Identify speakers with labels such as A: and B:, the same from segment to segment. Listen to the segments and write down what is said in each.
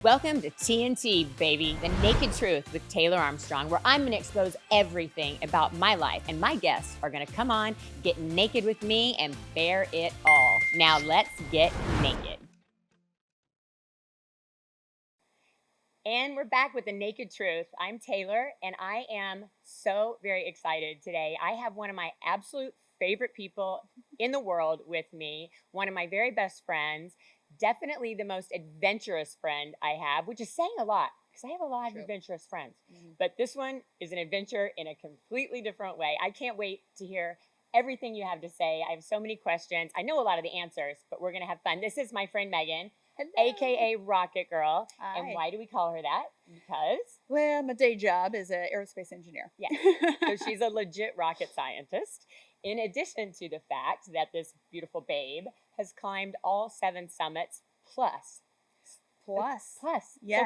A: Welcome to TNT, baby, the naked truth with Taylor Armstrong, where I'm going to expose everything about my life, and my guests are going to come on, get naked with me, and bear it all. Now, let's get naked. And we're back with the naked truth. I'm Taylor, and I am so very excited today. I have one of my absolute favorite people in the world with me, one of my very best friends, definitely the most adventurous friend I have, which is saying a lot because I have a lot of adventurous friends. But this one is an adventure in a completely different way. I can't wait to hear everything you have to say. I have so many questions. I know a lot of the answers, but we're going to have fun. This is my friend Megan. Hello. AKA Rocket Girl. Hi. And why do we call her that? Because?
B: Well, my day job is an aerospace engineer.
A: Yeah. So she's a legit rocket scientist. In addition to the fact that this beautiful babe has climbed all 7 summits plus.
B: Yes.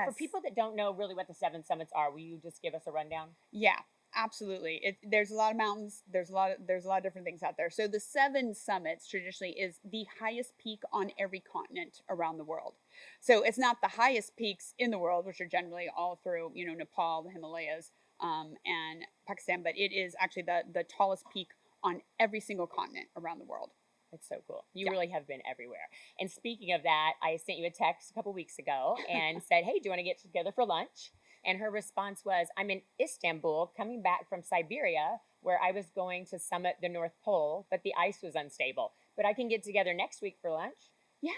A: So for people that don't know really what the 7 summits are, will you just give us a rundown?
B: Yeah. Absolutely. There's a lot of mountains. There's a lot of different things out there. So the 7 summits traditionally is the highest peak on every continent around the world. So it's not the highest peaks in the world, which are generally all through, Nepal, the Himalayas, and Pakistan, but it is actually the tallest peak on every single continent around the world.
A: It's so cool. You really have been everywhere. And speaking of that, I sent you a text a couple weeks ago and said, hey, do you want to get together for lunch? And her response was, I'm in Istanbul coming back from Siberia, where I was going to summit the North Pole, but the ice was unstable. But I can get together next week for lunch.
B: Yeah.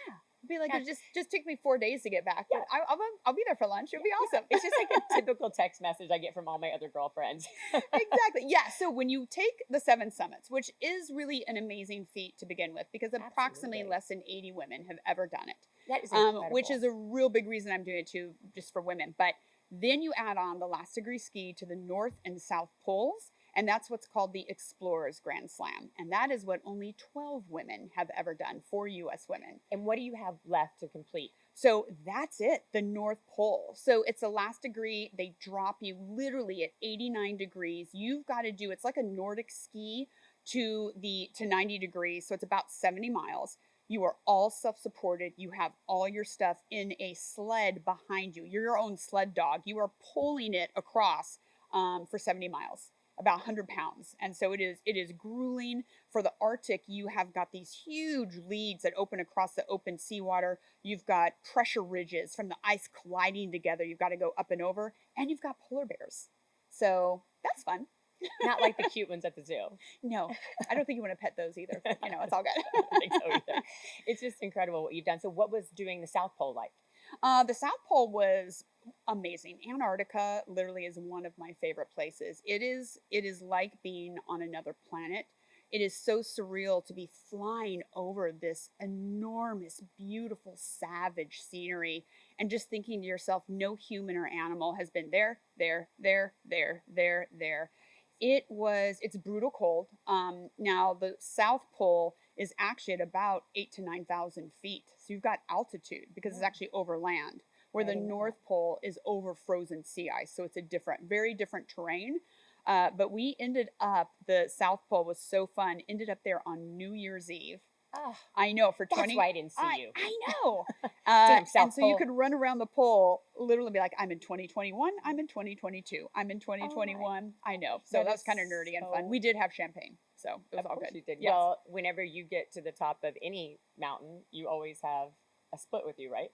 B: It'd be like, it just took me 4 days to get back, but I'll be there for lunch. It'll be awesome.
A: It's just like a typical text message I get from all my other girlfriends.
B: Exactly. Yeah. So when you take the 7 summits, which is really an amazing feat to begin with, because approximately less than 80 women have ever done it.
A: That is incredible.
B: Which is a real big reason I'm doing it too, just for women. But then you add on the last degree ski to the North and South Poles, and that's what's called the Explorers Grand Slam. And that is what only 12 women have ever done, 4 U.S. women.
A: And what do you have left to complete?
B: So that's it, the North Pole. So it's the last degree. They drop you literally at 89 degrees. You've got to do, it's like a Nordic ski to 90 degrees. So it's about 70 miles. You are all self-supported. You have all your stuff in a sled behind you. You're your own sled dog. You are pulling it across for 70 miles, about 100 pounds. And so it is grueling. For the Arctic, you have got these huge leads that open across the open seawater. You've got pressure ridges from the ice colliding together. You've got to go up and over. And you've got polar bears. So that's fun.
A: Not like the cute ones at the zoo.
B: No, I don't think you want to pet those either. It's all good.
A: I don't think so either. It's just incredible what you've done. So what was doing the South Pole like?
B: The South Pole was amazing. Antarctica literally is one of my favorite places. It is like being on another planet. It is so surreal to be flying over this enormous, beautiful, savage scenery and just thinking to yourself, no human or animal has been there. It's brutal cold. Now the South Pole is actually at about 8,000 to 9,000 feet. So you've got altitude because it's actually over land, where the North Pole is over frozen sea ice. So it's a very different terrain. But we ended up, the South Pole was so fun, ended up there on New Year's Eve.
A: Oh,
B: I know, for 20.
A: That's why I didn't see you.
B: I know.
A: Damn South
B: and so
A: Pole.
B: you could run around the pole, literally be like, I'm in 2021, I'm in 2022, I'm in 2021. I know. So that's kind of nerdy and fun. We did have champagne, so it was all good.
A: You did.
B: Yes.
A: Well, whenever you get to the top of any mountain, you always have a split with you, right?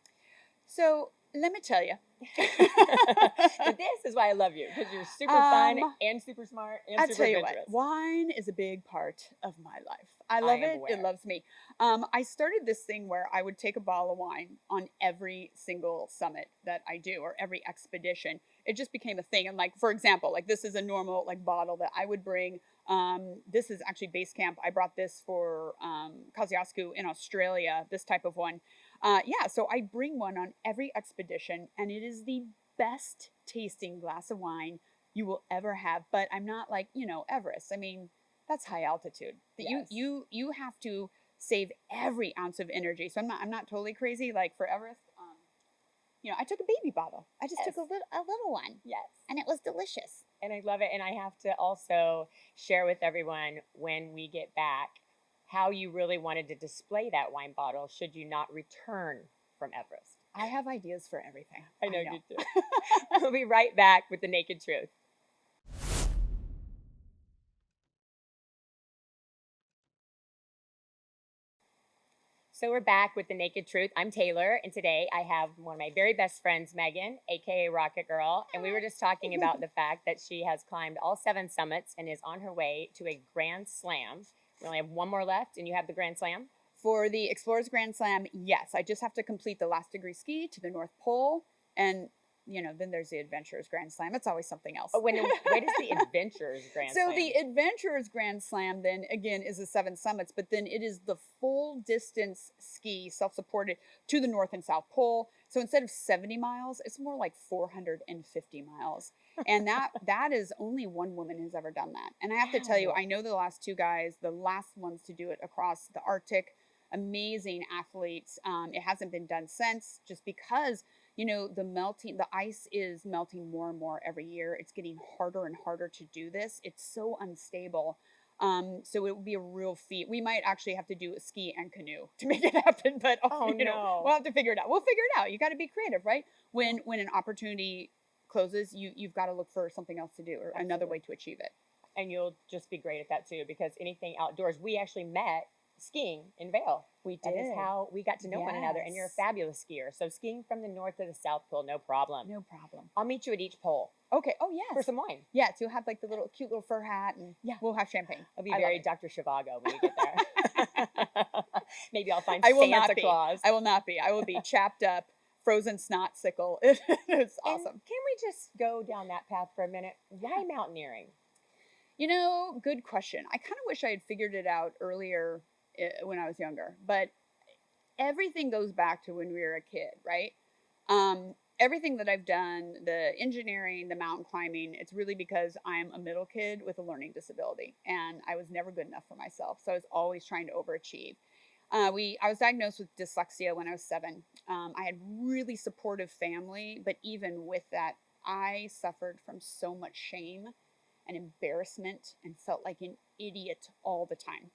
B: So let me tell you.
A: But this is why I love you, because you're super fun and super smart and super adventurous.
B: Tell you what, wine is a big part of my life. I love it. It loves me. I started this thing where I would take a bottle of wine on every single summit that I do, or every expedition. It just became a thing. And like, for example, like this is a normal bottle that I would bring. This is actually base camp. I brought this for Kosciuszko in Australia, this type of one. So I bring one on every expedition, and it is the best tasting glass of wine you will ever have. But I'm not like, Everest. I mean, that's high altitude. Yes. You have to save every ounce of energy. So I'm not totally crazy like for Everest. I took a baby bottle. I just took a little one.
A: Yes.
B: And it was delicious.
A: And I love it. And I have to also share with everyone when we get back how you really wanted to display that wine bottle should you not return from Everest.
B: I have ideas for everything.
A: I know you do. We'll be right back with the naked truth. So we're back with the naked truth. I'm Taylor, and today I have one of my very best friends, Megan, aka Rocket Girl, and we were just talking about the fact that she has climbed all 7 summits and is on her way to a Grand Slam. We only have one more left, and you have the Grand Slam.
B: For the Explorers Grand Slam, yes, I just have to complete the last degree ski to the North Pole, and then there's the Adventurers Grand Slam. It's always something else.
A: Oh, where does the Adventurers Grand Slam?
B: So the Adventurers Grand Slam then again is the 7 summits, but then it is the full distance ski, self-supported, to the North and South Pole. So instead of 70 miles, it's more like 450 miles. And that is only one woman who's ever done that. And I have to tell you, I know the last 2 guys, the last ones to do it across the Arctic, amazing athletes. It hasn't been done since, just because the ice is melting more and more every year. It's getting harder and harder to do this. It's so unstable. So it would be a real feat. We might actually have to do a ski and canoe to make it happen, but
A: no.
B: We'll have to figure it out. We'll figure it out. You got to be creative, right? When an opportunity closes, you've got to look for something else to do or another way to achieve it.
A: And you'll just be great at that too, because anything outdoors. We actually met skiing in Vail.
B: We did.
A: That is how we got to know one another, and you're a fabulous skier. So skiing from the North to the South Pole, no problem.
B: No problem.
A: I'll meet you at each pole.
B: Okay. Oh, yes.
A: For some wine.
B: Yeah, so you'll have like the cute little fur hat, and we'll have champagne.
A: I'll be very Dr. Zhivago when we get there. Maybe I'll find Santa Claus.
B: I will not be. I will be chapped up, frozen snot sickle. It's awesome.
A: And can we just go down that path for a minute? Why mountaineering?
B: Good question. I kind of wish I had figured it out earlier when I was younger, but everything goes back to when we were a kid, right? Everything that I've done, the engineering, the mountain climbing, it's really because I'm a middle kid with a learning disability, and I was never good enough for myself. So I was always trying to overachieve. I was diagnosed with dyslexia when I was 7. I had really supportive family, but even with that, I suffered from so much shame and embarrassment and felt like an idiot all the time.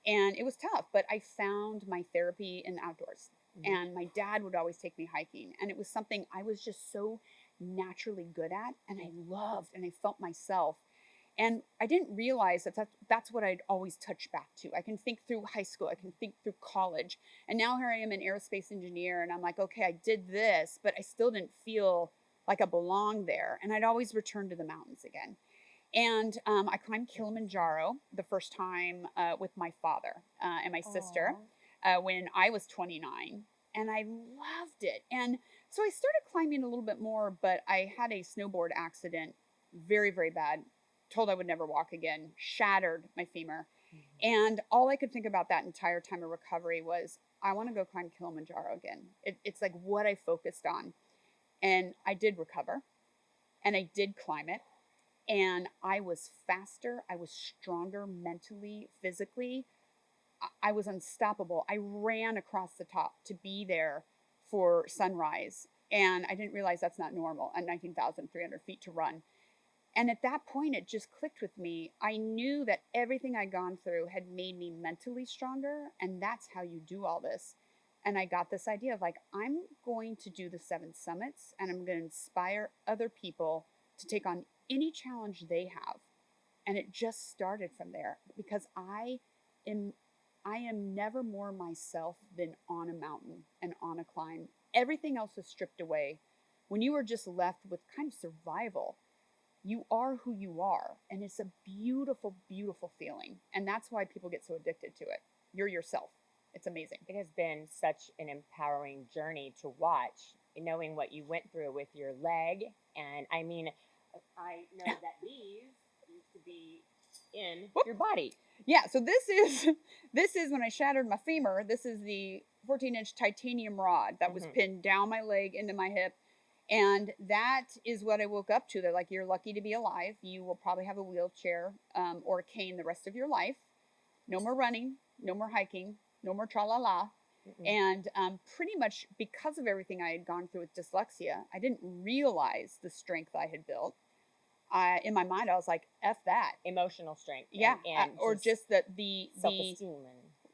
B: And it was tough, but I found my therapy in the outdoors. Mm-hmm. And my dad would always take me hiking. And it was something I was just so naturally good at, and I loved, and I felt myself. And I didn't realize that's what I'd always touch back to. I can think through high school, I can think through college. And now here I am, an aerospace engineer, and I'm like, okay, I did this, but I still didn't feel like I belonged there. And I'd always return to the mountains again. And I climbed Kilimanjaro the first time with my father and my sister when I was 29, and I loved it. And so I started climbing a little bit more, but I had a snowboard accident, very, very bad, told I would never walk again, shattered my femur. Mm-hmm. And all I could think about that entire time of recovery was, I want to go climb Kilimanjaro again. It's like what I focused on. And I did recover, and I did climb it. And I was faster, I was stronger mentally, physically. I was unstoppable. I ran across the top to be there for sunrise. And I didn't realize that's not normal at 19,300 feet to run. And at that point, it just clicked with me. I knew that everything I'd gone through had made me mentally stronger. And that's how you do all this. And I got this idea of like, I'm going to do the 7 summits, and I'm going to inspire other people to take on any challenge they have. And it just started from there, because I am never more myself than on a mountain and on a climb. Everything else is stripped away. When you are just left with kind of survival, you are who you are. And it's a beautiful, beautiful feeling. And that's why people get so addicted to it. You're yourself. It's amazing.
A: It has been such an empowering journey to watch, knowing what you went through with your leg. And I mean, I know that these used to be in your body.
B: Yeah, so this is when I shattered my femur. This is the 14-inch titanium rod that was pinned down my leg into my hip. And that is what I woke up to. They're like, you're lucky to be alive. You will probably have a wheelchair or a cane the rest of your life. No more running, no more hiking, no more tra-la-la. And pretty much because of everything I had gone through with dyslexia, I didn't realize the strength I had built. In my mind, I was like, F that.
A: Emotional strength.
B: And or just the
A: self-esteem.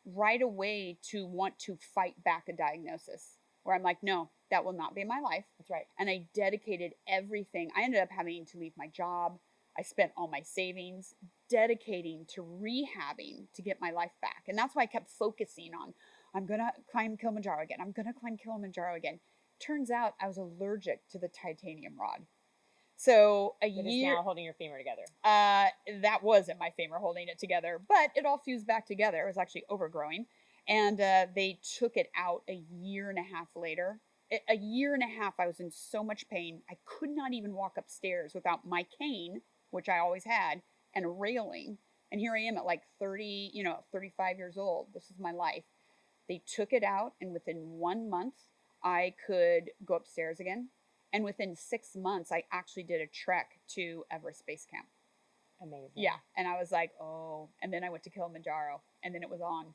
B: Right away to want to fight back a diagnosis, where I'm like, no, that will not be my life.
A: That's right.
B: And I dedicated everything. I ended up having to leave my job. I spent all my savings dedicating to rehabbing to get my life back. And that's why I kept focusing on, I'm going to climb Kilimanjaro again. I'm going to climb Kilimanjaro again. Turns out I was allergic to the titanium rod. So a
A: It
B: year
A: is now holding your femur together.
B: That wasn't my femur holding it together, but it all fused back together. It was actually overgrowing, and they took it out a year and a half later. A year and a half, I was in so much pain. I could not even walk upstairs without my cane, which I always had, and a railing. And here I am at like 30, 35 years old. This is my life. They took it out, and within 1 month, I could go upstairs again. And within 6 months, I actually did a trek to Everest Base Camp.
A: Amazing.
B: Yeah. And I was like, oh. And then I went to Kilimanjaro, and then it was on.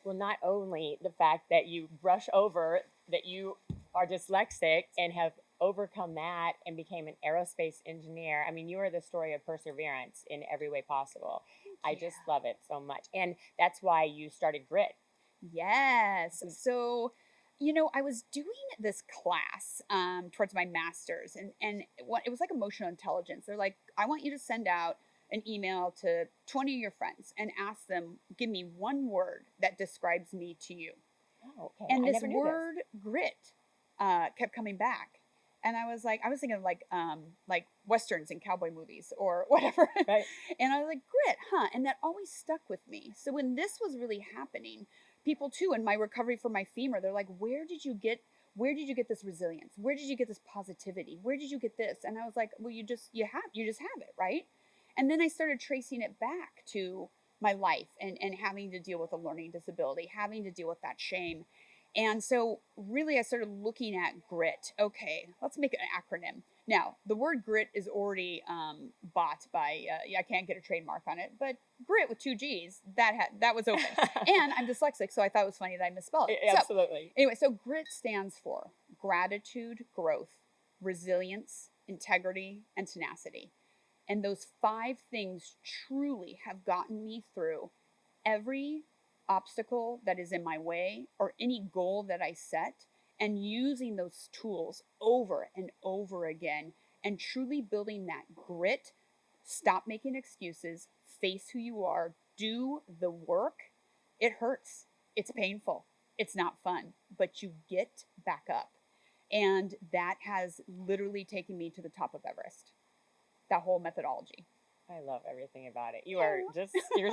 A: Well, not only the fact that you brush over that you are dyslexic and have overcome that and became an aerospace engineer. I mean, you are the story of perseverance in every way possible. I just love it so much. And that's why you started GRIT.
B: Yes. So, I was doing this class towards my master's, and it was like emotional intelligence. They're like, I want you to send out an email to 20 of your friends and ask them, give me one word that describes me to you.
A: Oh, okay.
B: And this word grit kept coming back. And I was thinking of like Westerns and cowboy movies or whatever.
A: Right.
B: And I was like, grit, huh? And that always stuck with me. So when this was really happening, people too, in my recovery from my femur, they're like, where did you get this resilience? Where did you get this positivity? Where did you get this? And I was like, well, you just have it, right? And then I started tracing it back to my life and having to deal with a learning disability, having to deal with that shame. And so really I started looking at grit. Okay, let's make an acronym. Now, the word grit is already bought by, I can't get a trademark on it, but grit with 2 G's, that was open. And I'm dyslexic, so I thought it was funny that I misspelled it.
A: Absolutely.
B: So grit stands for gratitude, growth, resilience, integrity, and tenacity. And those 5 things truly have gotten me through every obstacle that is in my way or any goal that I set, and using those tools over and over again and truly building that grit. Stop making excuses, face who you are, do the work. It hurts, it's painful, it's not fun, but you get back up. And that has literally taken me to the top of Everest, that whole methodology.
A: I love everything about it. You're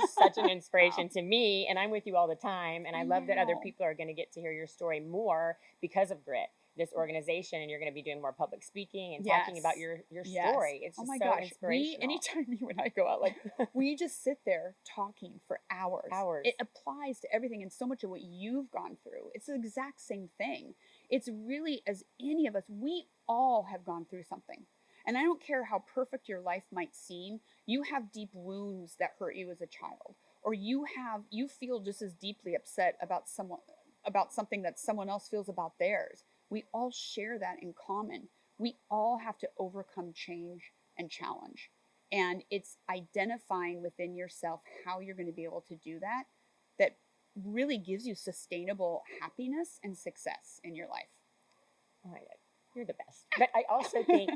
A: such an inspiration to me, and I'm with you all the time. And I love that other people are going to get to hear your story more because of GRIT, this organization, and you're going to be doing more public speaking and talking about your story. It's just so inspirational.
B: Anytime you and I go out, like we just sit there talking for hours. It applies to everything, and so much of what you've gone through. It's the exact same thing. It's really, as any of us, we all have gone through something. And I don't care how perfect your life might seem, you have deep wounds that hurt you as a child, or you feel just as deeply upset about something that someone else feels about theirs. We all share that in common. We all have to overcome change and challenge. And it's identifying within yourself how you're going to be able to do that really gives you sustainable happiness and success in your life.
A: Oh my God, you're the best. But I also think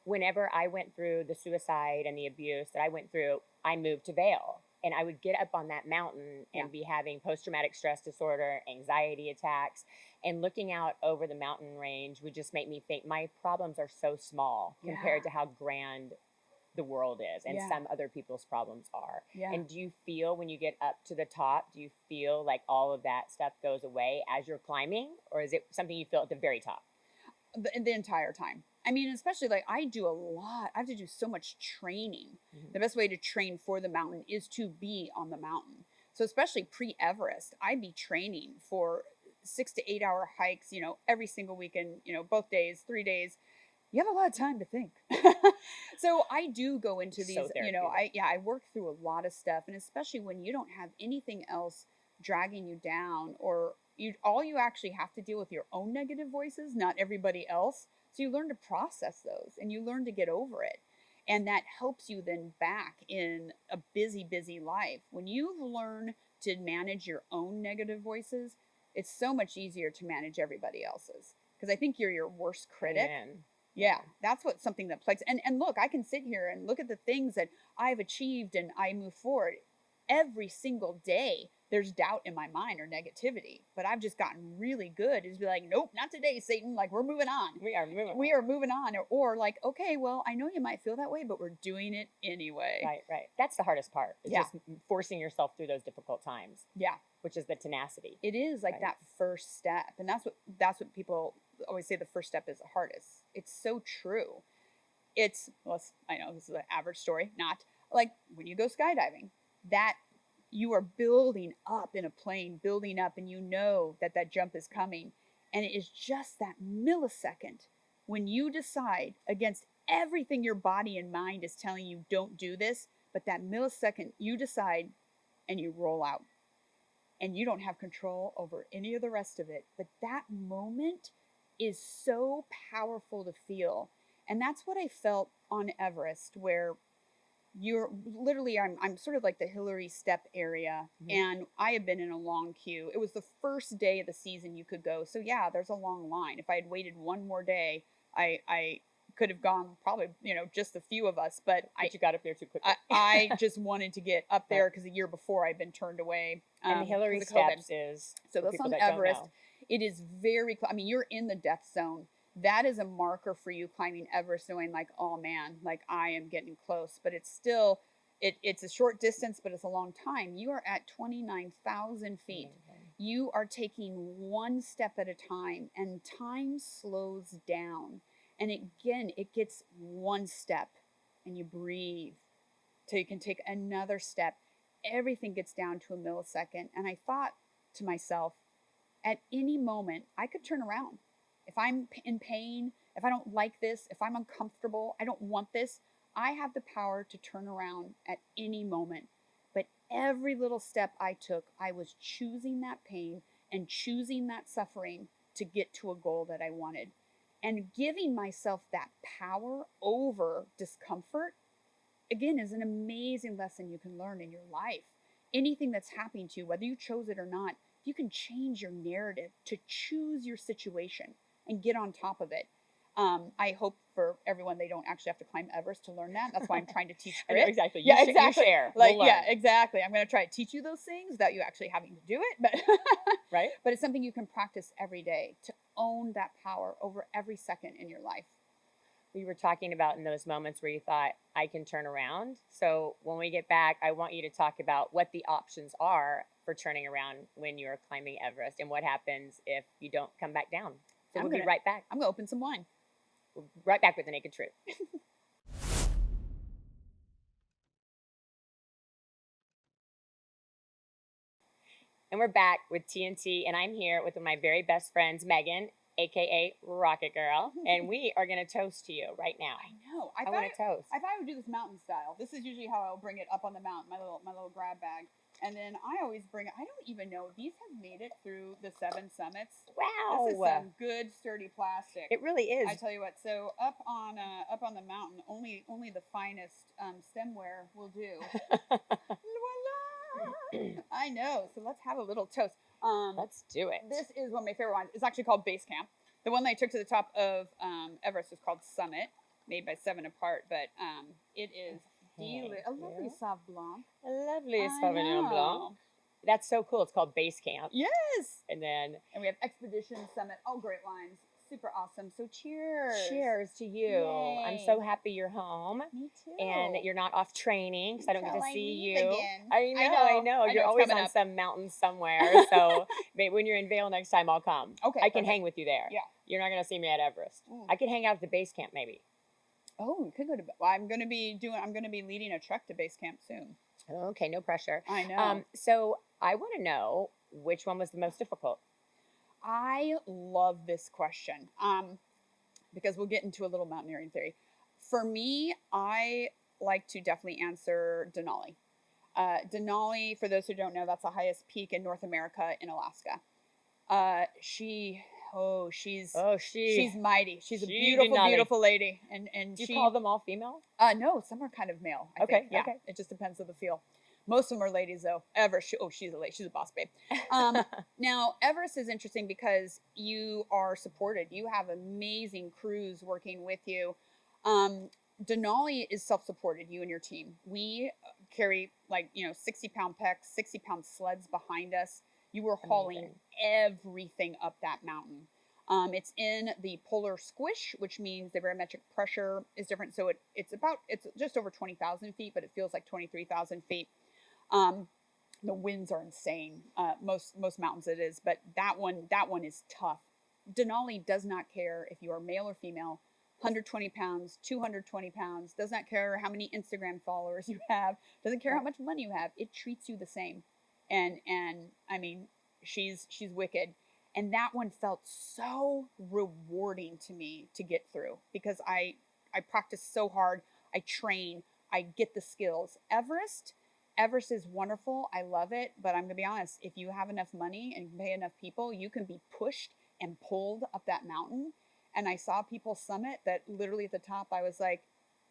A: whenever I went through the suicide and the abuse that I went through, I moved to Vail. And I would get up on that mountain and be having post-traumatic stress disorder, anxiety attacks, and looking out over the mountain range would just make me think my problems are so small compared to how grand the world is and some other people's problems are. And do you feel when you get up to the top, do you feel like all of that stuff goes away as you're climbing, or is it something you feel at the very top?
B: The entire time. I mean, especially like I do a lot. I have to do so much training. The best way to train for the mountain is to be on the mountain. So especially pre-Everest, I'd be training for 6 to 8 hour hikes, every single weekend, both days, 3 days. You have a lot of time to think. So I do go into these, I work through a lot of stuff. And especially when you don't have anything else dragging you down, or all you actually have to deal with your own negative voices, not everybody else. So you learn to process those and you learn to get over it. And that helps you then back in a busy, busy life. When you've learned to manage your own negative voices, it's so much easier to manage everybody else's. because I think you're your worst critic.
A: Amen.
B: Yeah, that's what something that plagues. And look, I can sit here and look at the things that I've achieved and I move forward. Every single day, there's doubt in my mind or negativity, but I've just gotten really good to be like, nope, not today, Satan. Like, we're moving on.
A: We are moving.
B: We are moving on. Or like, okay, well, I know you might feel that way, but we're doing it anyway.
A: Right, right. That's the hardest part. It's
B: Yeah.
A: just forcing yourself through those difficult times.
B: Yeah.
A: Which is the tenacity.
B: It is like
A: Right.
B: that first step. And that's what people always say, the first step is the hardest. It's so true. Well, I know this is an average story, not like when you go skydiving, that you are building up in a plane, building up, and you know that that jump is coming. And it is just that millisecond when you decide, against everything your body and mind is telling you, don't do this, but that millisecond you decide and you roll out. And you don't have control over any of the rest of it. But that moment is so powerful to feel. And that's what I felt on Everest, where you're literally, I'm sort of like the Hillary step area, and I have been in a long queue. It was the first day of the season you could go. So yeah, there's a long line. If I had waited one more day, I could have gone, probably, just a few of us, but
A: you got up there too quickly.
B: I just wanted to get up there because the year before I'd been turned away.
A: And the Hillary steps is,
B: so that's on Everest. It is very, I mean, you're in the death zone. That is a marker for you climbing Everest, knowing like, oh man, like I am getting close, but it's still, it's a short distance, but it's a long time. You are at 29,000 feet. You are taking one step at a time, and time slows down. And again, it gets one step, and you breathe till you can take another step. Everything gets down to a millisecond. And I thought to myself, at any moment, I could turn around. If I'm in pain, if I don't like this, if I'm uncomfortable, I don't want this, I have the power to turn around at any moment. But every little step I took, I was choosing that pain and choosing that suffering to get to a goal that I wanted. And giving myself that power over discomfort, again, is an amazing lesson you can learn in your life. Anything that's happening to you, whether you chose it or not, you can change your narrative to choose your situation and get on top of it. I hope for everyone, they don't actually have to climb Everest to learn that. That's why I'm trying to teach grit.
A: Exactly.
B: Yeah, exactly.
A: You share.
B: Like, yeah, exactly. I'm going to try to teach you those things without you actually having to do it. But
A: right.
B: But it's something you can practice every day to own that power over every second in your life.
A: We were talking about in those moments where you thought, I can turn around. So when we get back, I want you to talk about what the options are for turning around when you're climbing Everest and what happens if you don't come back down. So we'll be right back.
B: I'm going to open some wine.
A: We'll be right back with The Naked Truth. And we're back with TNT, and I'm here with one of my very best friends, Megan, aka Rocket Girl, and we are going to toast to you right now.
B: I know.
A: I want to toast.
B: I thought I would do this mountain style. This is usually how I'll bring it up on the mountain, my little grab bag. And then I always bring it. I don't even know. These have made it through the 7 summits.
A: Wow.
B: This is some good, sturdy plastic.
A: It really is.
B: I tell you what. So up on the mountain, only the finest stemware will do. I know. So let's have a little toast.
A: Let's do it.
B: This is one of my favorite wines. It's actually called Base Camp. The one that I took to the top of Everest is called Summit, made by 7 Apart. But it is a lovely Sauv Blanc.
A: A lovely Sauvignon Blanc. That's so cool. It's called Base Camp.
B: Yes.
A: And
B: we have Expedition, Summit, all great wines. Super awesome. So cheers.
A: Cheers to you.
B: Yay.
A: I'm so happy you're home.
B: Me too.
A: And that you're not off training because I don't get to see you.
B: Again.
A: I know. You're always on some mountain somewhere. So when you're in Vail next time, I'll come.
B: Okay.
A: I can hang with you there.
B: Yeah.
A: You're not going to see me at Everest. I can hang out at the base camp maybe.
B: Oh, we could go to. Well, I'm going to be leading a trek to base camp soon.
A: Okay, no pressure.
B: I know.
A: So I want to know which one was the most difficult.
B: I love this question because we'll get into a little mountaineering theory. For me, I like to definitely answer Denali. Denali, for those who don't know, that's the highest peak in North America in Alaska. She's mighty. She's a beautiful lady. And
A: do you call them all female?
B: No, some are kind of male. I think. Yeah, it just depends on the feel. Most of them are ladies though. Everest, oh, she's a lady. She's a boss babe. Now Everest is interesting because you are supported. You have amazing crews working with you. Denali is self-supported, you and your team. We carry 60-pound pecs, 60-pound sleds behind us. You were hauling everything up that mountain. It's in the polar squish, which means the barometric pressure is different. So it's just over 20,000 feet, but it feels like 23,000 feet. The winds are insane. Most mountains it is, but that one is tough. Denali does not care if you are male or female, 120 pounds, 220 pounds, does not care how many Instagram followers you have, doesn't care how much money you have. It treats you the same. And I mean, she's wicked. And that one felt so rewarding to me to get through because I practice so hard. I train, I get the skills. Everest is wonderful. I love it. But I'm going to be honest, if you have enough money and you pay enough people, you can be pushed and pulled up that mountain. And I saw people summit that literally at the top, I was like,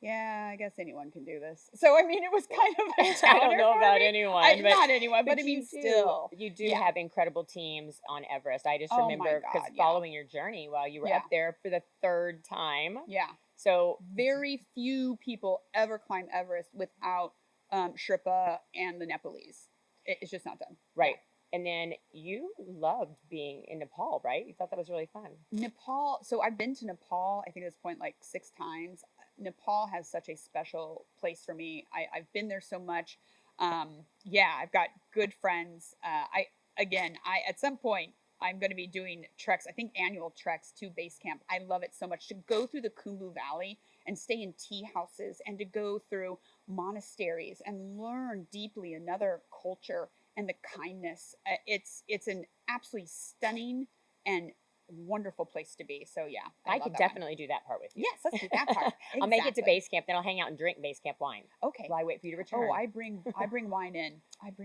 B: yeah, I guess anyone can do this. So, I mean, it was kind of a
A: I don't know about anyone.
B: Not anyone, but I mean, still.
A: You do have incredible teams on Everest. I just remember because following your journey while you were up there for the third time.
B: Yeah.
A: So
B: very few people ever climb Everest without Sherpa and the Nepalese. It's just not done.
A: Right. And then you loved being in Nepal, right? You thought that was really fun.
B: Nepal. So I've been to Nepal, I think at this point, like 6 times. Nepal has such a special place for me. I've been there so much. I've got good friends. At some point, I'm going to be doing treks, I think annual treks to base camp. I love it so much to go through the Khumbu Valley and stay in tea houses and to go through monasteries and learn deeply another culture and the kindness. It's an absolutely stunning and wonderful place to be. So yeah,
A: I could definitely do that part with you.
B: Yes, let's do that part. Exactly.
A: I'll make it to base camp, then I'll hang out and drink base camp wine.
B: Okay.
A: While I wait for you to return.
B: Oh, I bring wine in.
A: I'm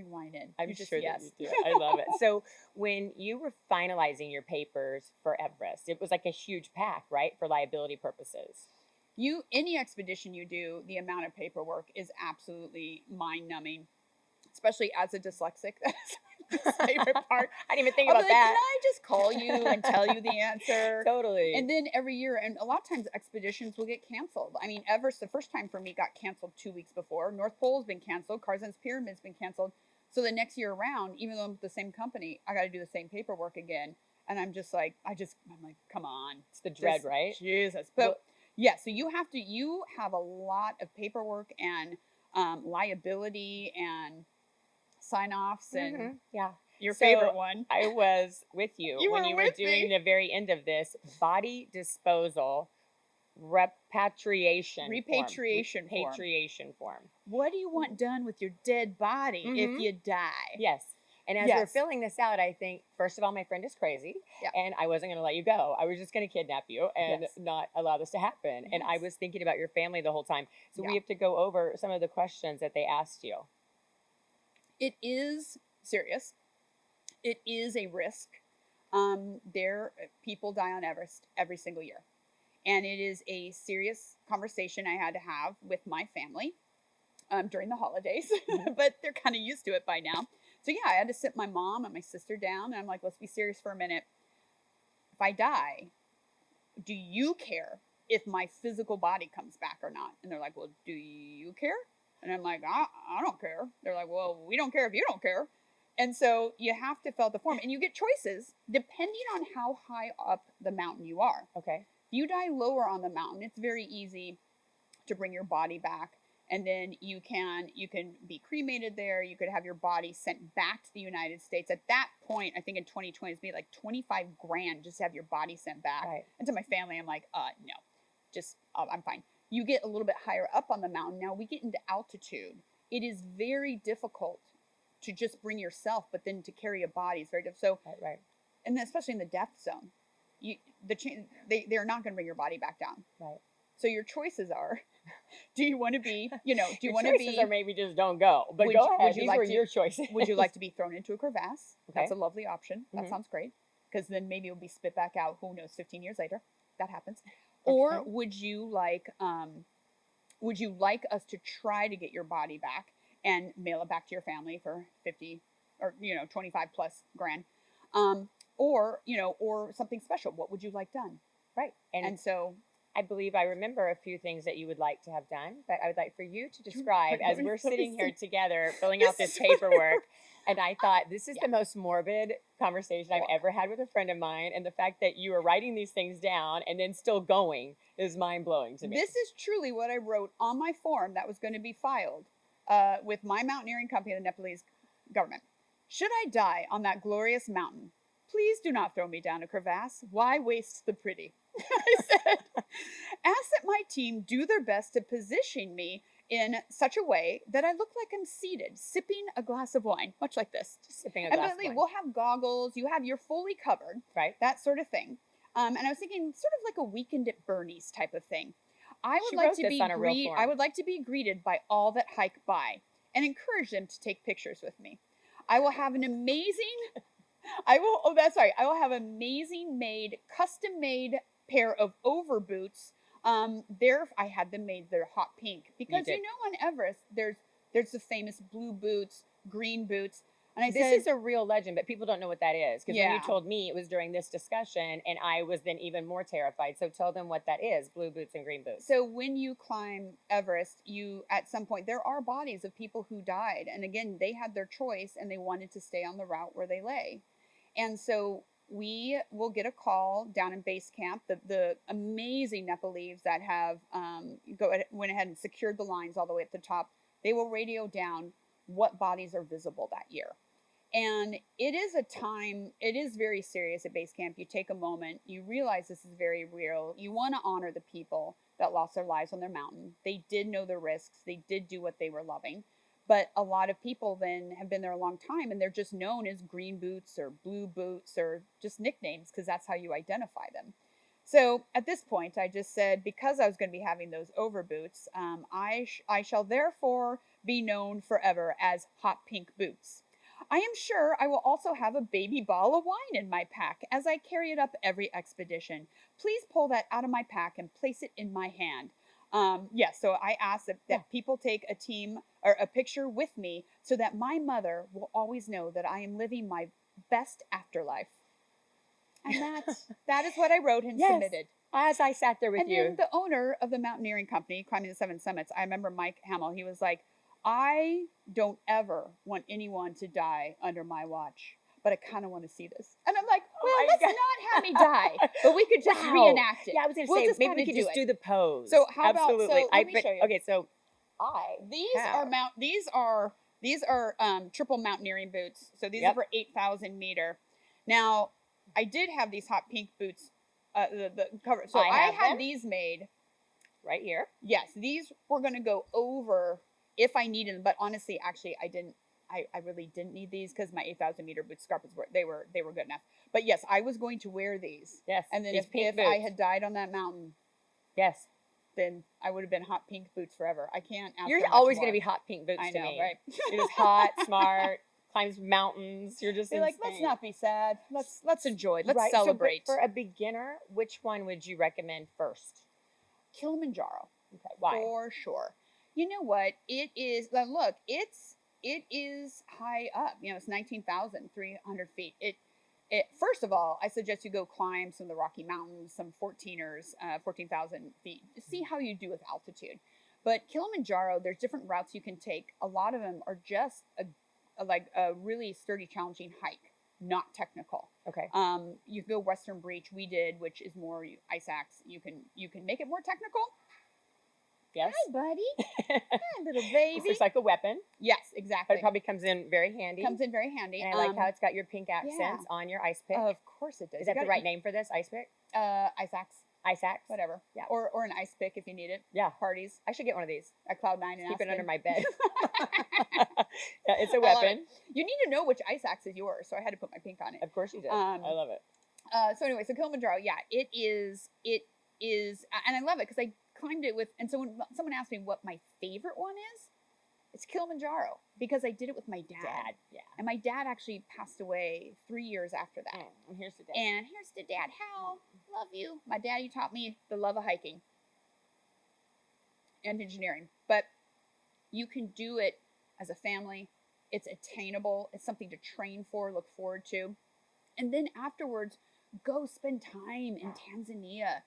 A: sure that you do. I love it. So when you were finalizing your papers for Everest, it was like a huge pack, right? For liability purposes.
B: Any expedition you do, the amount of paperwork is absolutely mind-numbing, especially as a dyslexic. That's my favorite part.
A: I didn't even think about that.
B: Can I just call you and tell you the answer?
A: Totally.
B: And then every year, and a lot of times expeditions will get canceled. I mean, Everest, the first time for me, got canceled 2 weeks before. North Pole has been canceled. Tarzan's Pyramid's been canceled. So the next year around, even though I'm with the same company, I got to do the same paperwork again. And I'm like, come on.
A: It's the dread, right?
B: Jesus. But yeah, so you have a lot of paperwork and liability and sign-offs and your favorite one.
A: I was with you when you were doing the very end of this body disposal repatriation form.
B: What do you want done with your dead body if you die?
A: Yes. And as we're filling this out, I think, first of all, my friend is crazy, and I wasn't going to let you go. I was just going to kidnap you and not allow this to happen. And I was thinking about your family the whole time. So we have to go over some of the questions that they asked you.
B: It is serious. It is a risk. People die on Everest every single year. And it is a serious conversation I had to have with my family during the holidays. But they're kind of used to it by now. So yeah, I had to sit my mom and my sister down, and I'm like, let's be serious for a minute. If I die, do you care if my physical body comes back or not? And they're like, well, do you care? And I'm like, I don't care. They're like, well, we don't care if you don't care. And so you have to fill out the form, and you get choices depending on how high up the mountain you are.
A: Okay.
B: If you die lower on the mountain, it's very easy to bring your body back. And then you can be cremated there. You could have your body sent back to the United States. At that point, I think in 2020, it's be like $25,000 just to have your body sent back.
A: Right.
B: And to my family, I'm like, no, just I'm fine. You get a little bit higher up on the mountain. Now we get into altitude. It is very difficult to just bring yourself, but then to carry a body is very difficult. So,
A: right.
B: And then especially in the death zone, they're not going to bring your body back down.
A: Right.
B: So your choices are, do you want to be, do you want
A: to be, or maybe just don't go, but go ahead. These were your choices.
B: Would you like to be thrown into a crevasse?
A: Okay.
B: That's a lovely option. That sounds great. Because then maybe it'll be spit back out, who knows, 15 years later. That happens. Okay. Or would you like us to try to get your body back and mail it back to your family for 50 or, 25 plus grand. Um, or something special. What would you like done?
A: Right.
B: And so
A: I believe I remember a few things that you would like to have done, but I would like for you to describe as we're sitting here together filling out this paperwork. And I thought, this is the most morbid conversation I've ever had with a friend of mine. And the fact that you are writing these things down and then still going is mind blowing to me.
B: This is truly what I wrote on my form that was going to be filed with my mountaineering company and the Nepalese government. Should I die on that glorious mountain, please do not throw me down a crevasse. Why waste the pretty? I said, ask that my team do their best to position me in such a way that I look like I'm seated, sipping a glass of wine, much like this.
A: Just sipping a glass of wine.
B: We'll have goggles. You're fully covered,
A: right?
B: That sort of thing. And I was thinking, sort of like a weekend at Bernie's type of thing. I would like to be greeted by all that hike by, and encourage them to take pictures with me. I will have an amazing. I will have amazing custom made pair of over boots. I had them made. They're hot pink because on Everest there's the famous blue boots, green boots, and
A: this is a real legend, but people don't know what that is because when you told me, it was during this discussion, and I was then even more terrified. So tell them what that is: blue boots and green boots.
B: So when you climb Everest, at some point there are bodies of people who died, and again they had their choice and they wanted to stay on the route where they lay, and so we will get a call down in base camp. The amazing Nepalese that have went ahead and secured the lines all the way at the top. They will radio down what bodies are visible that year. And it is very serious at base camp. You take a moment, you realize this is very real. You want to honor the people that lost their lives on their mountain. They did know the risks. They did do what they were loving. But a lot of people then have been there a long time, and they're just known as green boots or blue boots or just nicknames because that's how you identify them. So at this point, I just said, because I was going to be having those over boots, I shall therefore be known forever as hot pink boots. I am sure I will also have a baby bottle of wine in my pack as I carry it up every expedition. Please pull that out of my pack and place it in my hand. So I asked that people take a team or a picture with me so that my mother will always know that I am living my best afterlife. And that is what I wrote and submitted.
A: As I sat there with you.
B: And then the owner of the mountaineering company, Climbing the Seven Summits, I remember Mike Hamill, he was like, I don't ever want anyone to die under my watch, but I kind of want to see this. And I'm like, well, let's not have me die, but we could just reenact it.
A: Yeah, I was going to say, maybe we could just do the pose.
B: So how about, let me show you.
A: Okay, so
B: these are triple mountaineering boots. So these are for 8,000 meter. Now, I did have these hot pink boots, the cover. So I had these made
A: right here.
B: Yes, these were going to go over if I needed them, but honestly, actually, I didn't. I really didn't need these because my 8,000 meter boot scarpers were good enough. But yes, I was going to wear these.
A: Yes,
B: and then if I had died on that mountain, then I would have been hot pink boots forever. I can't.
A: You're always going to be hot pink boots.
B: I know,
A: to me.
B: right?
A: You're just hot, smart, climbs mountains. You're just
B: like, let's not be sad. Let's enjoy. Let's celebrate.
A: So for a beginner, which one would you recommend first?
B: Kilimanjaro.
A: Okay, why?
B: For sure. You know what? It is. Look, it is high up. It's 19,300 feet. First of all, I suggest you go climb some of the Rocky Mountains, some 14,000 feet, to see how you do with altitude. But Kilimanjaro, there's different routes you can take. A lot of them are just a really sturdy, challenging hike, not technical.
A: Okay.
B: You can go Western Breach. We did, which is more ice axe. You can make it more technical.
A: Yes.
B: Hi, buddy. Hi, little baby.
A: It's like a weapon.
B: Yes, exactly.
A: But it probably comes in very handy. And I like how it's got your pink accents on your ice pick.
B: Of course it does.
A: Is that the right name for this, ice pick?
B: Ice axe.
A: Ice axe?
B: Whatever.
A: Yeah.
B: Or an ice pick if you need it.
A: Yeah.
B: Parties.
A: I should get one of these.
B: At Cloud9 and
A: keep it under my bed.
B: Yeah,
A: it's a weapon.
B: You need to know which ice axe is yours, so I had to put my pink on it.
A: Of course you did. I love it.
B: So anyway, so Kilimanjaro, it is, and I love it because I climbed it with, and so when someone asked me what my favorite one is, it's Kilimanjaro because I did it with my dad.
A: Yeah.
B: And my dad actually passed away 3 years after that.
A: And here's the dad.
B: And here's the dad. Hal, love you. My daddy taught me the love of hiking and engineering. But you can do it. as a family. It's attainable. It's something to train for, look forward to. And then afterwards, go spend time in Tanzania.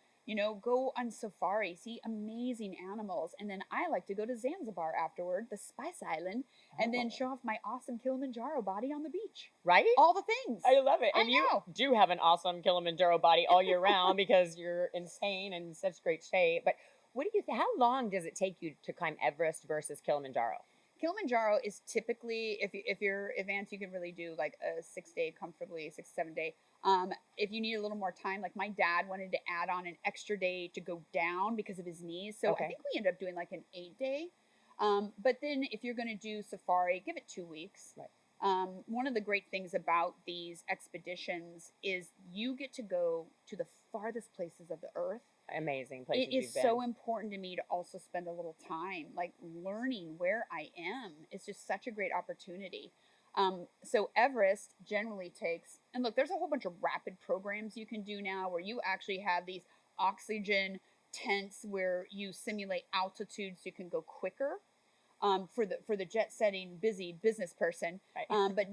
B: Go on safari, see amazing animals. And then I like to go to Zanzibar afterward, the Spice Island, and then show off my awesome Kilimanjaro body on the beach.
A: Right?
B: All the things.
A: I love it.
B: I
A: And you
B: know.
A: do have an awesome Kilimanjaro body all year round because you're insane and in such great shape. But how long does it take you to climb Everest versus Kilimanjaro?
B: Kilimanjaro is typically, if you're advanced, you can really do like a 6-day comfortably, 6-7 day. If you need a little more time, like my dad wanted to add on an extra day to go down because of his knees. So I think we ended up doing like an 8-day. But then if you're going to do safari, give it 2 weeks.
A: Right.
B: One of the great things about these expeditions is you get to go to the farthest places of the earth.
A: Amazing places.
B: It is so important to me to also spend a little time like learning where I am. It's just such a great opportunity. So Everest generally takes, and look, there's a whole bunch of rapid programs you can do now where you actually have these oxygen tents where you simulate altitude so you can go quicker. For the jet setting busy business person.
A: Right.
B: But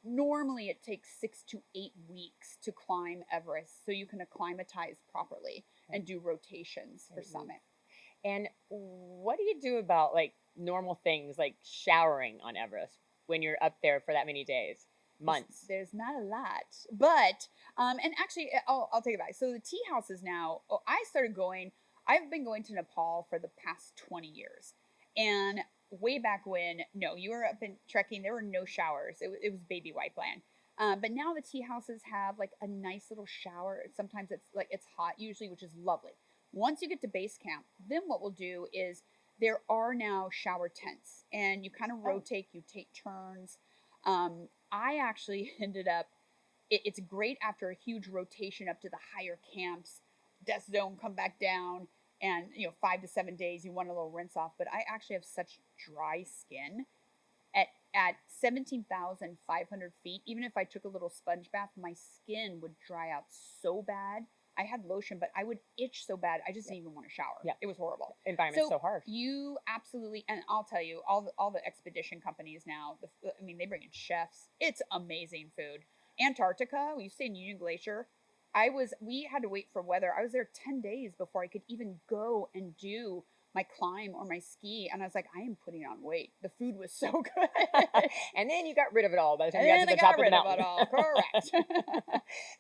B: normally it takes 6 to 8 weeks to climb Everest so you can acclimatize properly and do rotations for summit.
A: And what do you do about like normal things like showering on Everest when you're up there for that many days, months?
B: There's not a lot, but and actually I'll take it back. So the tea houses now, I've been going to Nepal for the past 20 years. And way back when, no, you were up in trekking, there were no showers. It was baby wipe land. But now the tea houses have like a nice little shower. Sometimes it's hot usually, which is lovely. Once you get to base camp, then what we'll do is there are now shower tents and you kind of rotate, you take turns. I actually ended up, it's great after a huge rotation up to the higher camps, death zone, come back down. And 5 to 7 days, you want a little rinse off. But I actually have such dry skin at 17,500 feet. Even if I took a little sponge bath, my skin would dry out so bad. I had lotion, but I would itch so bad. I just didn't even want to shower.
A: Yeah.
B: It was horrible.
A: Environment's so harsh.
B: You absolutely, and I'll tell you, all the expedition companies now, they bring in chefs. It's amazing food. Antarctica, we stay in Union Glacier. We had to wait for weather. I was there 10 days before I could even go and do my climb or my ski. And I was like, I am putting on weight. The food was so good.
A: And then you got rid of it all by the time you got to the top of the mountain.
B: Correct.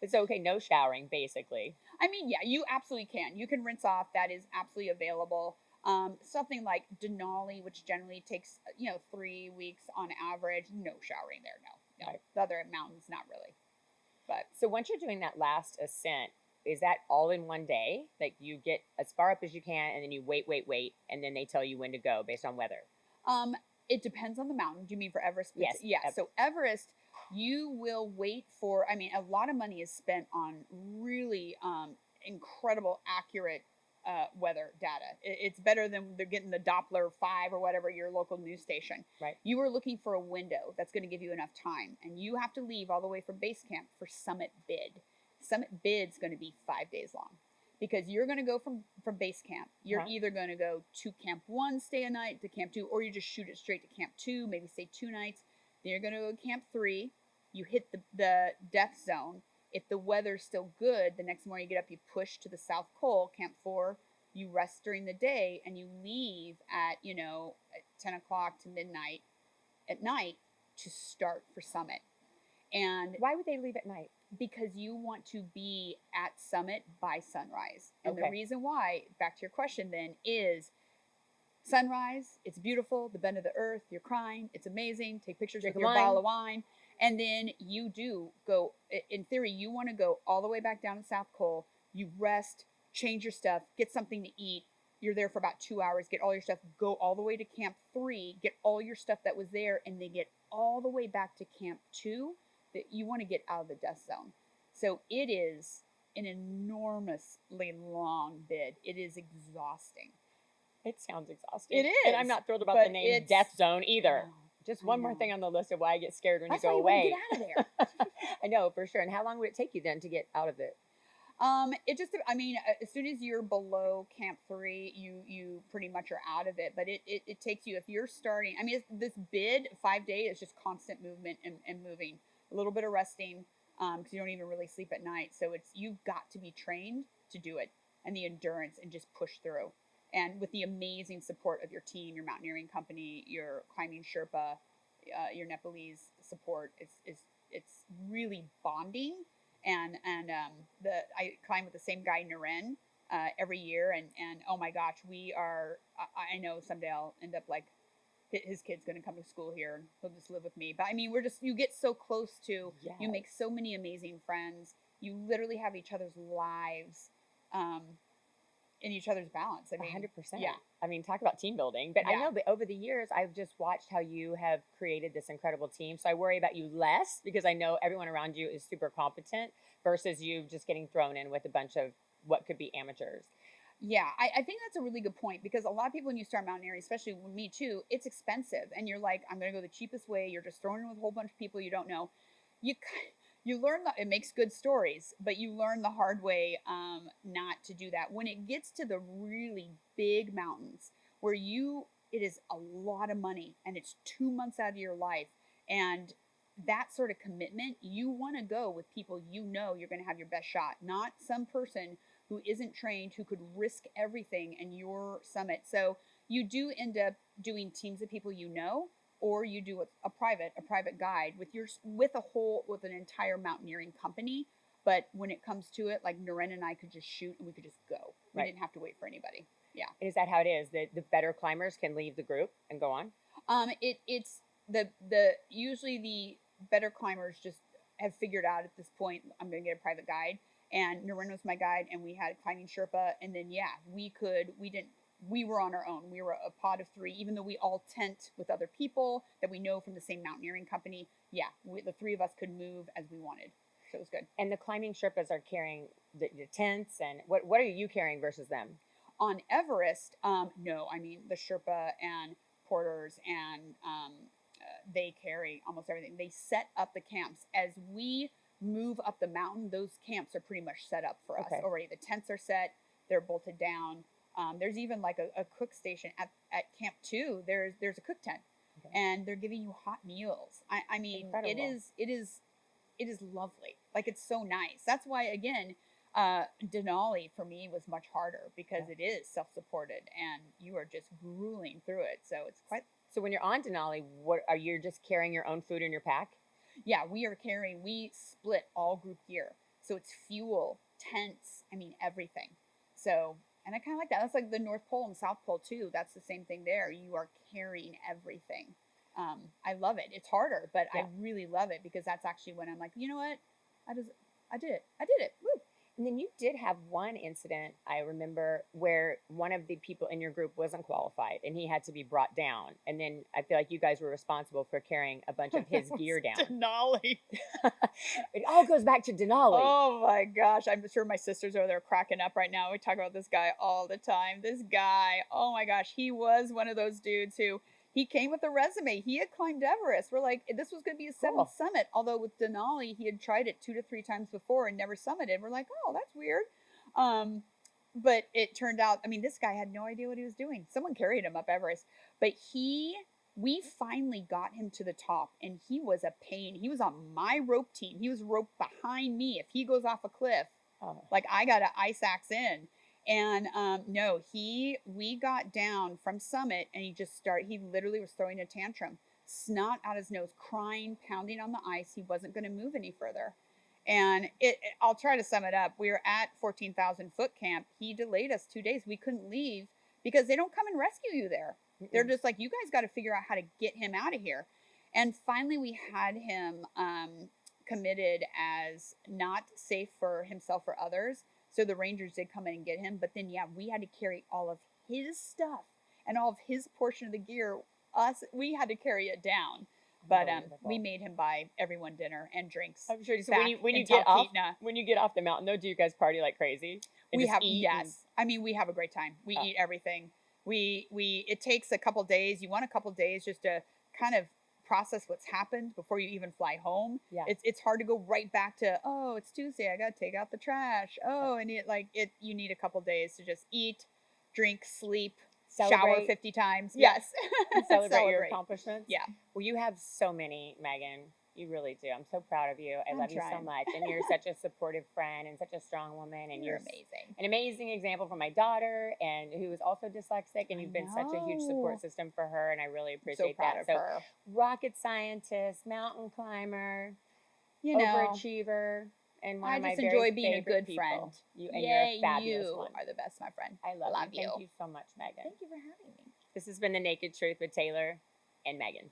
A: It's okay. No showering, basically.
B: I mean, yeah, you absolutely can. You can rinse off. That is absolutely available. Something like Denali, which generally takes, 3 weeks on average. No showering there. No.
A: Right.
B: The other mountains, not really. But
A: so once you're doing that last ascent, is that all in one day? Like you get as far up as you can and then you wait, and then they tell you when to go based on weather?
B: It depends on the mountain. Do you mean for Everest?
A: Yes.
B: Yeah. So Everest, you will wait for, a lot of money is spent on really incredible, accurate weather data. It's better than they're getting the Doppler 5 or whatever, your local news station.
A: Right.
B: You are looking for a window that's going to give you enough time. And you have to leave all the way from base camp for summit bid. Summit bid's going to be 5 days long because you're going to go from base camp. You're either going to go to camp 1, stay a night, to camp 2, or you just shoot it straight to camp 2, maybe stay 2 nights. Then you're going to go to camp 3. You hit the death zone. If the weather's still good, the next morning you get up, you push to the South Pole, camp 4, you rest during the day, and you leave at 10 o'clock to midnight at night to start for summit. And
A: why would they leave at night?
B: Because you want to be at summit by sunrise. And the reason why, back to your question then, is sunrise, it's beautiful, the bend of the earth, you're crying, it's amazing, take pictures with your bottle of wine. And then you do go, in theory, you want to go all the way back down to South Pole. You rest, change your stuff, get something to eat. You're there for about 2 hours, get all your stuff, go all the way to camp 3, get all your stuff that was there, and then get all the way back to camp 2 that you want to get out of the death zone. So it is an enormously long bid. It is exhausting.
A: It sounds exhausting.
B: It is.
A: And I'm not thrilled about the name Death Zone either.
B: Oh.
A: Just one more thing on the list of why I get scared when
B: That's
A: you go away.
B: Get out of there.
A: I know for sure. And how long would it take you then to get out of it?
B: It just, as soon as you're below camp 3, you you pretty much are out of it. But it takes you, if you're starting, I mean, this bid 5 day is just constant movement and moving, a little bit of resting, because you don't even really sleep at night. So you've got to be trained to do it, and the endurance, and just push through. And with the amazing support of your team, your mountaineering company, your climbing Sherpa, your Nepalese support, it's really bonding. And I climb with the same guy, Naren, every year, and oh my gosh, I know someday I'll end up like, his kid's going to come to school here and he'll just live with me. But I mean, you get so close to,
A: Yes.
B: you make so many amazing friends. You literally have each other's lives, in each other's balance. I mean,
A: 100%.
B: yeah.
A: I mean, talk about team building. But
B: Yeah.
A: I know that over the years, I've just watched how you have created this incredible team. So I worry about you less, because I know everyone around you is super competent, versus you just getting thrown in with a bunch of what could be amateurs.
B: Yeah, I think that's a really good point, because a lot of people, when you start mountaineering, especially with me too, it's expensive, and you're like, I'm going to go the cheapest way. You're just thrown in with a whole bunch of people you don't know. You learn that it makes good stories, but you learn the hard way, not to do that. When it gets to the really big mountains, where it is a lot of money, and it's 2 months out of your life, and that sort of commitment, you want to go with people you know you're going to have your best shot, not some person who isn't trained, who could risk everything in your summit. So you do end up doing teams of people you know, or you do a private guide with an entire mountaineering company. But when it comes to it, like Naren and I could just shoot, and we could just go. We didn't have to wait for anybody. Yeah.
A: Is that how it is? That the better climbers can leave the group and go on?
B: It's usually the better climbers just have figured out at this point, I'm going to get a private guide. And Naren was my guide, and we had climbing Sherpa. And then, yeah, we were on our own. We were a pod of 3, even though we all tent with other people that we know from the same mountaineering company. Yeah, the 3 of us could move as we wanted. So it was good.
A: And the climbing Sherpas are carrying the tents, and what are you carrying versus them?
B: On Everest, no, I mean, the Sherpa and porters, and they carry almost everything. They set up the camps. As we move up the mountain, those camps are pretty much set up for us already. The tents are set, they're bolted down. There's even like a cook station at Camp 2. There's a cook tent, and they're giving you hot meals. I mean, incredible. It is lovely. Like, it's so nice. That's why, again, Denali for me was much harder, because it is self-supported, and you are just grueling through it. So it's quite.
A: So when you're on Denali, what are you just carrying your own food in your pack?
B: Yeah, we split all group gear. So it's fuel, tents, I mean, everything. So, and I kind of like that. That's like the North Pole and South Pole too. That's the same thing there. You are carrying everything. I love it. It's harder, but I really love it, because that's actually when I'm like, you know what? I did it. Woo.
A: And then you did have one incident, I remember, where one of the people in your group wasn't qualified, and he had to be brought down. And then I feel like you guys were responsible for carrying a bunch of his gear down.
B: Denali.
A: It all goes back to Denali.
B: Oh my gosh. I'm sure my sister's over there cracking up right now. We talk about this guy all the time. This guy, oh my gosh, he was one of those dudes who, he came with a resume. He had climbed Everest. We're like, this was going to be his 7th summit. Although with Denali, he had tried it 2 to 3 times before and never summited. We're like, oh, that's weird. But it turned out, I mean, this guy had no idea what he was doing. Someone carried him up Everest. But we finally got him to the top, and he was a pain. He was on my rope team. He was roped behind me. If he goes off a cliff, like, I got to ice axe in. And no, we got down from summit, and he literally was throwing a tantrum, snot out his nose, crying, pounding on the ice. He wasn't going to move any further. And I'll try to sum it up. We were at 14,000 foot camp. He delayed us 2 days. We couldn't leave, because they don't come and rescue you there. They're just like, you guys got to figure out how to get him out of here. And finally we had him committed as not safe for himself or others. So the Rangers did come in and get him. But then, yeah, we had to carry all of his stuff and all of his portion of the gear. We had to carry it down. But we made him buy everyone dinner and drinks.
A: I'm sure. So when you get off the mountain, though, do you guys party like crazy?
B: I mean, we have a great time. We eat everything. It takes a couple days. You want a couple days just to kind of process what's happened before you even fly home. Yeah. It's hard to go right back to, oh, it's Tuesday, I gotta take out the trash. Oh, and you need a couple days to just eat, drink, sleep, shower
A: Celebrate.
B: 50 times.
A: Yeah.
B: Yes.
A: And celebrate your accomplishments.
B: Yeah.
A: Well, you have so many, Megan. You really do. I'm so proud of you. I
B: I'm
A: love you so
B: trying.
A: much. And you're such a supportive friend and such a strong woman. And
B: You're
A: you're
B: amazing.
A: an amazing example for my daughter, and who is also dyslexic. And you've been such a huge support system for her. And I really
B: I'm so
A: appreciate
B: proud
A: that.
B: of
A: So,
B: her.
A: rocket scientist, mountain climber,
B: You know,
A: overachiever, and one
B: I
A: of my
B: just
A: very
B: enjoy being a
A: favorite
B: good
A: people.
B: friend.
A: You and you're a fabulous
B: You
A: one.
B: are the best, my friend.
A: I love
B: Love
A: you.
B: you.
A: Thank you so much, Megan.
B: Thank you for having me.
A: This has been The Naked Truth with Taylor and Megan.